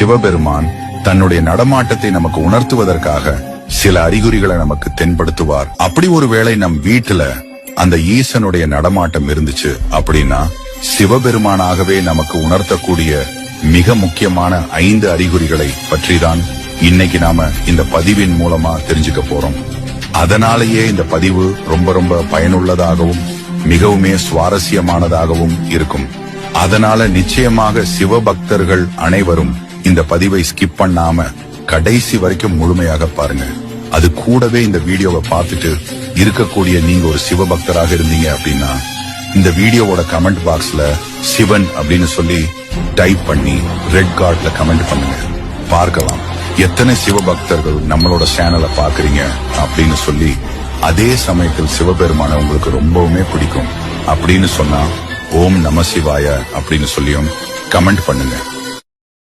சிவபெருமான் தன்னுடைய நடமாட்டத்தை நமக்கு உணர்த்துவதற்காக சில அறிகுறிகளை நமக்கு தென்படுத்துவார். அப்படி ஒருவேளை நம் வீட்டுல அந்த ஈசனுடைய நடமாட்டம் இருந்துச்சு அப்படின்னா சிவபெருமானாகவே நமக்கு உணர்த்தக்கூடிய மிக முக்கியமான 5 அறிகுறிகளை பற்றிதான் இன்னைக்கு நாம இந்த பதிவின் மூலமா தெரிஞ்சுக்க போறோம். அதனாலேயே இந்த பதிவு ரொம்ப ரொம்ப பயனுள்ளதாகவும் மிகவுமே சுவாரஸ்யமானதாகவும் இருக்கும். அதனால நிச்சயமாக சிவபக்தர்கள் அனைவரும் இந்த பதிவை ஸ்கிப் பண்ணாம கடைசி வரைக்கும் முழுமையாக பாருங்க. அது கூடவே இந்த வீடியோவை பார்த்துட்டு இருக்கக்கூடிய நீங்க ஒரு சிவபக்தராக இருந்தீங்க அப்படின்னா இந்த வீடியோவோட கமெண்ட் பாக்ஸ்ல சிவன் அப்படின்னு சொல்லி டைப் பண்ணி ரெட் கார்ட்ல கமெண்ட் பண்ணுங்க. பார்க்கலாம் எத்தனை சிவபக்தர்கள் நம்மளோட சேனலை பாக்குறீங்க அப்படின்னு சொல்லி. அதே சமயத்தில் சிவபெருமான உங்களுக்கு ரொம்பவுமே பிடிக்கும் அப்படின்னு சொன்னா ஓம் நம சிவாய அப்படின்னு சொல்லியும் கமெண்ட் பண்ணுங்க.